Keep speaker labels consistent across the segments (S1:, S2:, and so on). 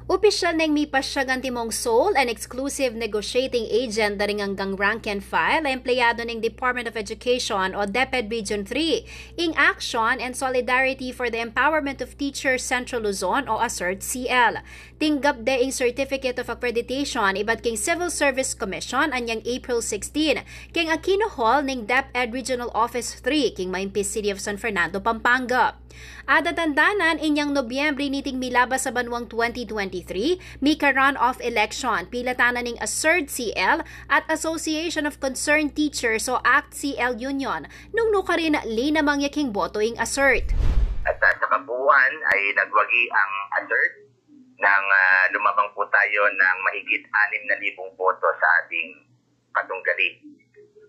S1: Opisyal nang mipasyagan timong sole and exclusive negotiating agent daring hanggang rank and file ay empleyado ng Department of Education o DepEd Region 3 in Action and Solidarity for the Empowerment of Teachers Central Luzon o ASERT-CL. Tinggap deing Certificate of Accreditation iba't king Civil Service Commission anyang April 16 king Aquino Hall ng DepEd Regional Office 3 king Maimpis City of San Fernando, Pampanga. Adatandanan inyang Nobyembre niting milabas sa banwang 2023, mika run-off election, pilatanan ng ASERT-CL at Association of Concerned Teachers o ACT-CL Union, nung rin linamang yaking boto ing ASERT.
S2: At sa kabuuan ay nagwagi ang ASERT nang lumabang po tayo ng mahigit 6,000 boto sa ating katunggali.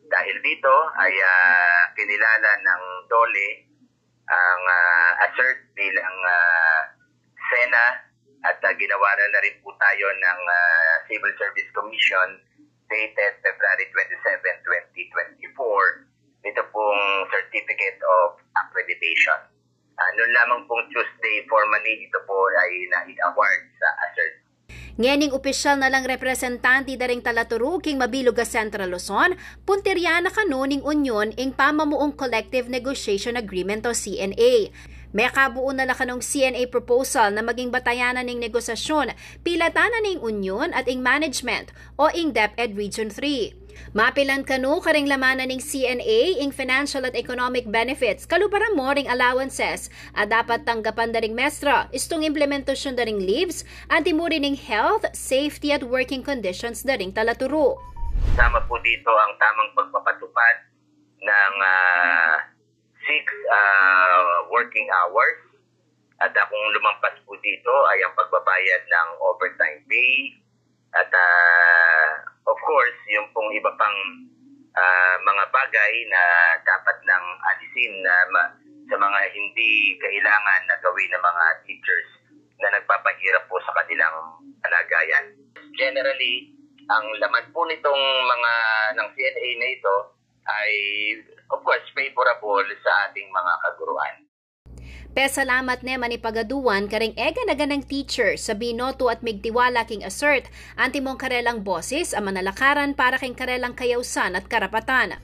S2: Dahil dito ay kinilala ng DOLE ang ASERT bilang SENA at ginawa na rin po tayo ng Civil Service Commission dated February 27, 2024. Ito pong Certificate of Accreditation. Noon lamang pong Tuesday, formally ito po ay na-award sa ASERT.
S1: Ngening opisyal na lang representante daring Talaturu king Mabiluga Central Luzon, punteriana kanuning Union ing pamamuong Collective Negotiation Agreement o CNA. May kabuo na kanong CNA proposal na maging batayanan ng negosasyon, pilatanan ng Union at ing Management o ing DepEd Region 3. Mapilan kanu karing lamanan ng CNA ing financial at economic benefits kalubaran mo ring allowances at dapat tanggapan daring mestra istong implementasyon daring leaves at timuri ning health, safety at working conditions daring Talaturu.
S2: Sama po dito ang tamang pagpapatupad ng 6 working hours at kung lumampas po dito ay ang pagbabayad ng overtime pay at of course, yung pong iba pang mga bagay na dapat nang alisin sa mga hindi kailangan na gawin ng mga teachers na nagpapahirap po sa kanilang kalagayan. Generally, ang laman po nitong mga ng CNA na ito ay of course favorable sa ating mga kaguruan.
S1: Salamat ne manipagaduan karing ega na ganang teacher sa binoto at migtiwala king ASERT antimong karelang boses ang manalakaran para king karelang kayawsan at karapatan.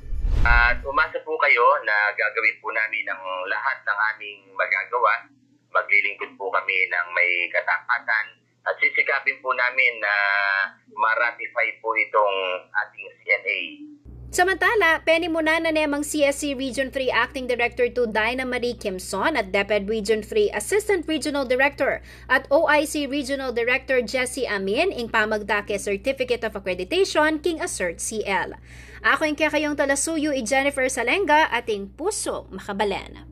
S2: At umasa po kayo na gagawin po namin ang lahat ng aming magagawa. Maglilingkod po kami ng may katapatan at sisikapin po namin na ma-ratify po itong ating CNA.
S1: Samantala, penimuna na namang CSC Region 3 Acting Director 2 Dinah Marie Kimson at DepEd Region 3 Assistant Regional Director at OIC Regional Director Jessie Amin ing pamagdake Certificate of Accreditation king ASERT-CL. Ako yung kayong talasuyo Jennifer Salenga ating puso makabalan.